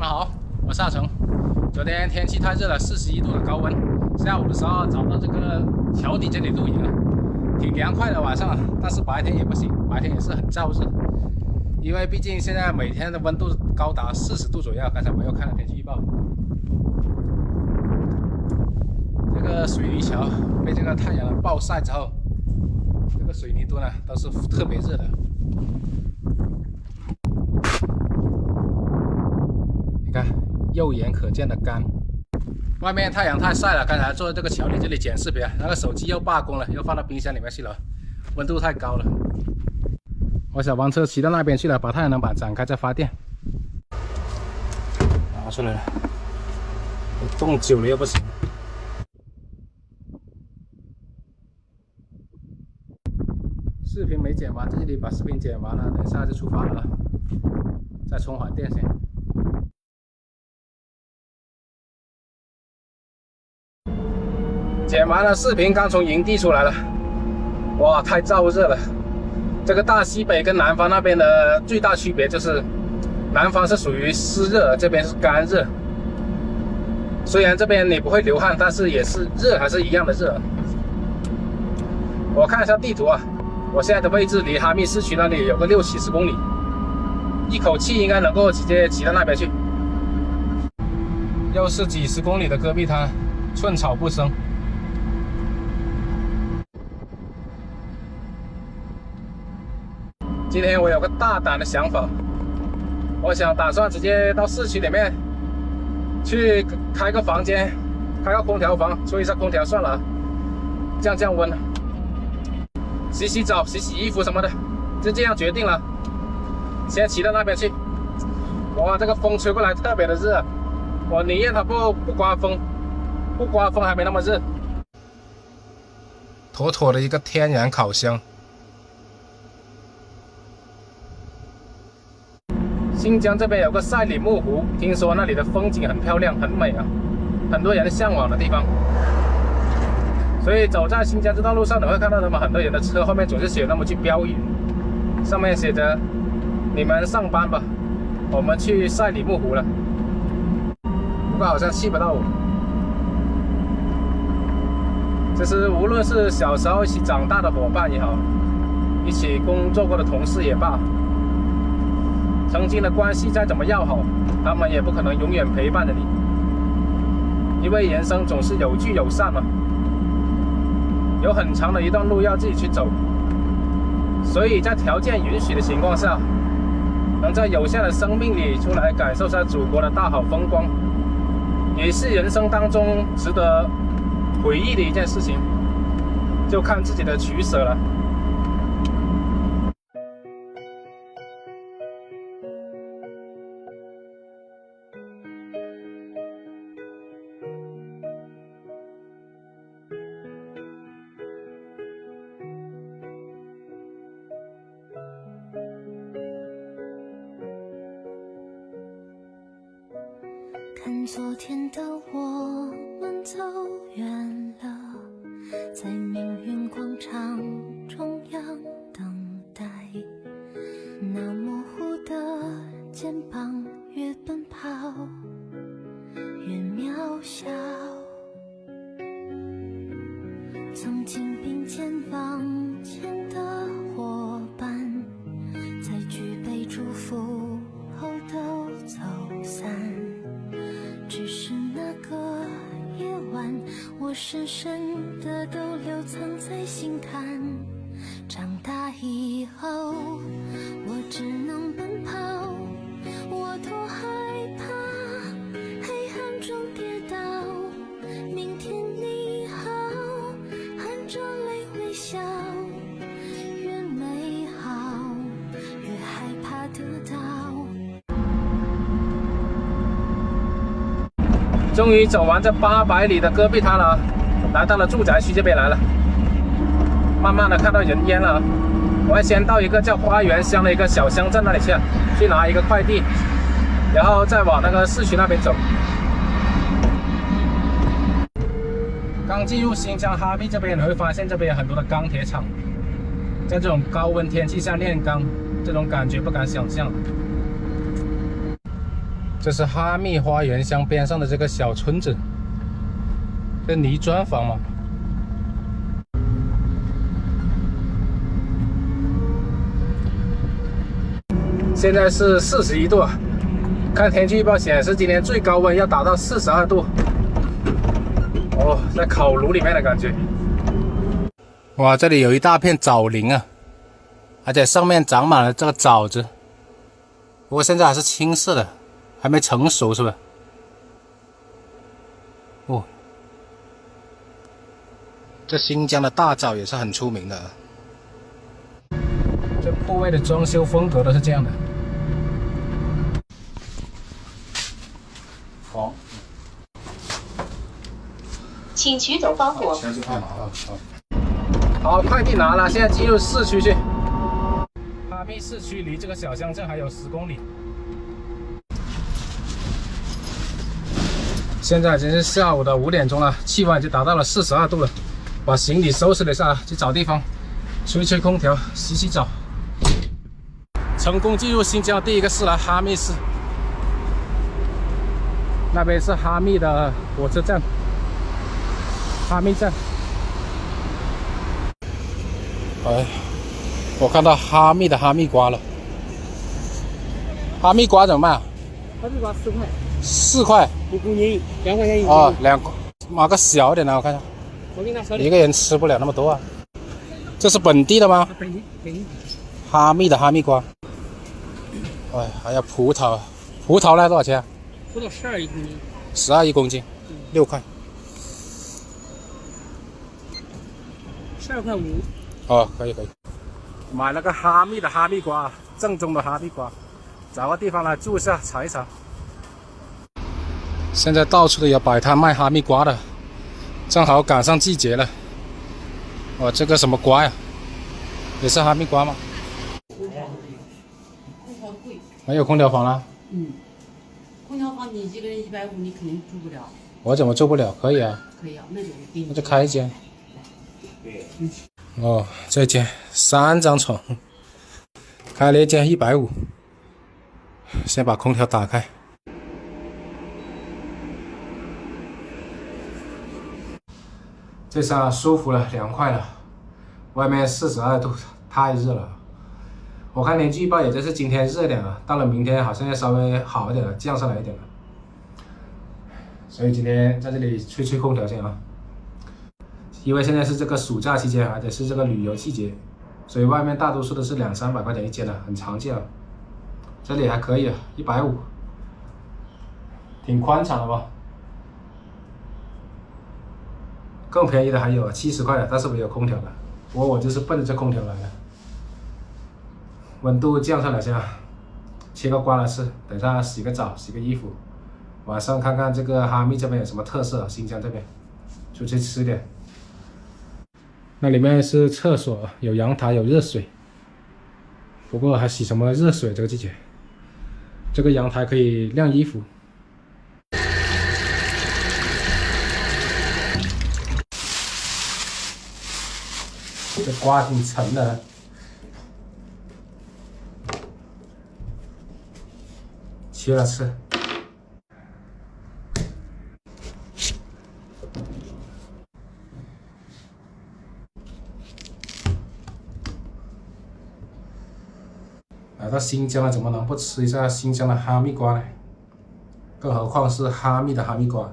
们好，我是阿成。昨天天气太热了，41度的高温。下午的时候找到这个桥底这里露营啊，挺凉快的晚上啊，但是白天也不行，白天也是很燥热。因为毕竟现在每天的温度高达40度左右。刚才我又看了天气预报，这个水泥桥被这个太阳暴晒之后，这个水泥墩呢都是特别热的。你看，肉眼可见的干。外面太阳太晒了，刚才坐在这个桥底这里剪视频，那个手机又罢工了，又放到冰箱里面去了，温度太高了。我小房车骑到那边去了，把太阳能板展开再发电。拿出来了，冻久了又不行。视频没剪完，在这里把视频剪完了，等一下就出发了，再充会电先。剪完了视频，刚从营地出来了，哇，太燥热了。这个大西北跟南方那边的最大区别就是，南方是属于湿热，这边是干热。虽然这边你不会流汗，但是也是热，还是一样的热。我看一下地图啊，我现在的位置离哈密市区那里有个60-70公里，一口气应该能够直接骑到那边去。又是几十公里的戈壁滩，寸草不生。今天我有个大胆的想法，我想打算直接到市区里面去开个房间，开个空调房，吹一下空调算了，降温，洗洗澡、洗洗衣服什么的，就这样决定了。先骑到那边去。哇，这个风吹过来特别的热，我宁愿它不刮风，不刮风还没那么热。妥妥的一个天然烤箱。新疆这边有个赛里木湖，听说那里的风景很漂亮，很美啊，很多人向往的地方。所以走在新疆这道路上，你会看到他们很多人的车后面总是写那么句标语，上面写着“你们上班吧，我们去赛里木湖了”。不过好像气不到我。这是无论是小时候一起长大的伙伴也好，一起工作过的同事也罢。曾经的关系再怎么要好，他们也不可能永远陪伴着你，因为人生总是有聚有散嘛，有很长的一段路要自己去走，所以在条件允许的情况下，能在有限的生命里出来感受下祖国的大好风光，也是人生当中值得回忆的一件事情，就看自己的取舍了。看昨天的我们走远了，在命运广场中央等待，那模糊的肩膀越奔跑越渺小，曾经并肩往前的伙伴，在举杯祝福后都走散，只是那个夜晚，我深深的都留藏在心坎。长大以后，我只能奔跑，我多害怕黑暗中跌倒。明天你好，含着泪微笑，越美好越害怕得到。终于走完这800里的戈壁滩了，来到了住宅区这边来了。慢慢的看到人烟了，我会先到一个叫花园乡的一个小乡镇那里去拿一个快递，然后再往那个市区那边走。刚进入新疆哈密这边，你会发现这边有很多的钢铁厂，在这种高温天气下炼钢，这种感觉不敢想象。这是哈密花园乡边上的这个小村子，这泥砖房嘛。现在是41度，看天气预报显示今天最高温要达到42度。哦，在烤炉里面的感觉。哇，这里有一大片枣林啊，而且上面长满了这个枣子。不过现在还是青色的，还没成熟，是不是？哦，这新疆的大枣也是很出名的。这铺位的装修风格都是这样的。好，请取走包裹。好，快递拿了，现在进入市区去。哈密市区离这个小乡镇还有10公里。现在已经是下午的5点钟了，气温已经达到了42度了。把行李收拾了一下，去找地方吹吹空调，洗洗澡。成功进入新疆第一个市了，哈密市。那边是哈密的火车站，哈密站。哎，我看到哈密的哈密瓜了。哈密瓜怎么卖啊？哈密瓜4块，4块1公斤，2块钱1公斤。哦，2个，买个小一点的，我看看。我给你拿小点。一个人吃不了那么多啊。这是本地的吗？本地。哈密的哈密瓜。哎，还有葡萄，葡萄呢多少钱啊？葡萄12一公斤。12一公斤，6块。12块5。哦，可以。买了个哈密的哈密瓜，正宗的哈密瓜，找个地方来住一下，尝一尝。现在到处都有摆摊卖哈密瓜的，正好赶上季节了。哇，这个什么瓜呀？也是哈密瓜吗？没有空调房了？空调房你一个人150，你肯定住不了。我怎么住不了？可以啊。可以啊，那就给你。那就开一间。哦，这间3张床，开了一间150。先把空调打开。这下舒服了，凉快了。外面42度，太热了。我看天气预报也就是今天热点了，到了明天好像要稍微好一点了，降下来一点了。所以今天在这里吹吹空调先啊。因为现在是这个暑假期间，而且是这个旅游季节，所以外面大多数都是200-300块钱一间的，很常见了。这里还可以，150，挺宽敞的吧？更便宜的还有70块的，但是没有空调的。不过我就是奔着这空调来的。温度降下来先，切个瓜来吃，等下洗个澡，洗个衣服。晚上看看这个哈密这边有什么特色，新疆这边出去吃点。那里面是厕所，有阳台，有热水。不过还洗什么热水？这个季节，这个阳台可以晾衣服。这瓜挺沉的。切了吃。来到新疆了，怎么能不吃一下新疆的哈密瓜呢？更何况是哈密的哈密瓜。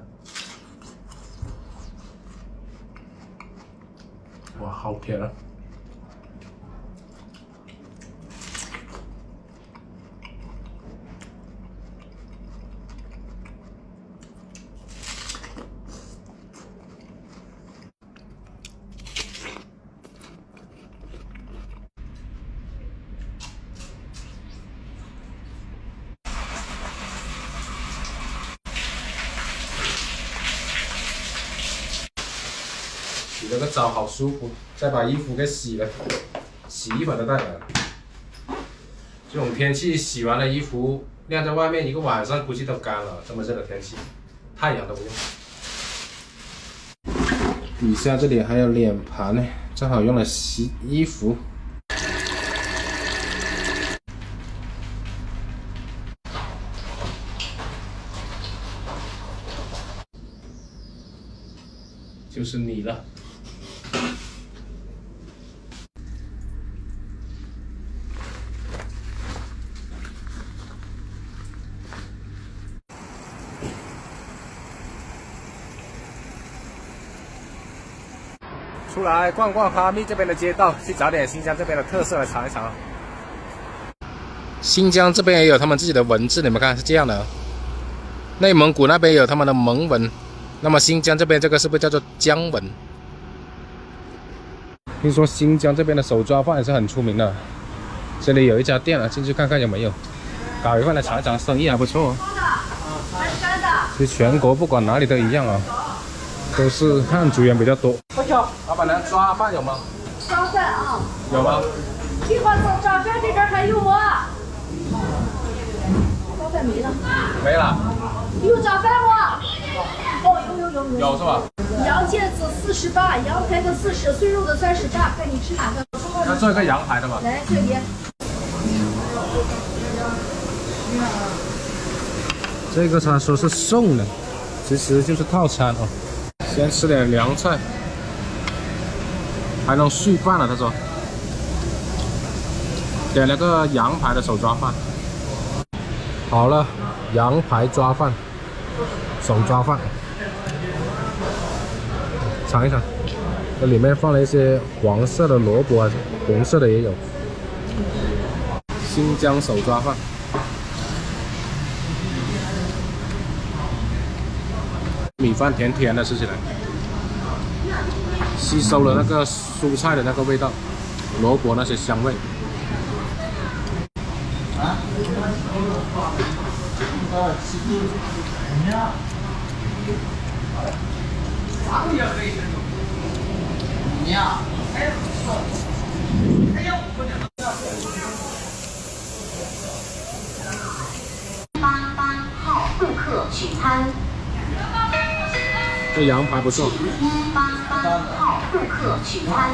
哇，好甜啊！洗了个澡好舒服，再把衣服给洗了，洗衣粉都带来了。这种天气洗完了衣服晾在外面1个晚上，估计都干了。这么热的天气，太阳都不用。底下这里还有脸盘呢，正好用来洗衣服。就是你了。出来逛逛哈密这边的街道，去找点新疆这边的特色来尝一尝。新疆这边也有他们自己的文字，你们看是这样的。内蒙古那边有他们的蒙文，那么新疆这边这个是不是叫做姜文？听说新疆这边的手抓饭也是很出名的。这里有一家店啊，进去看看有没有，搞一份来尝一尝，生意还不错。其实全国不管哪里都一样啊，都是汉族人比较多。老板娘，抓饭有吗？抓饭啊，有吗？计划做抓饭这边还有吗？抓饭没了。没了。有抓饭吗？哦，有。有是吧？羊腱子48，羊排的40，碎肉的38，看你吃哪个。要做一个羊排的吧？来，这里。这个他说是送的，其实就是套餐哦。先吃点凉菜，还能续饭了。他说，点了个羊排的手抓饭。好了，羊排抓饭，手抓饭，尝一尝。这里面放了一些黄色的萝卜啊，红色的也有。新疆手抓饭。米饭甜甜的，吃起来吸收了那个蔬菜的那个味道，萝卜那些香味。88号顾客取餐。这羊排不错。88号顾客取餐。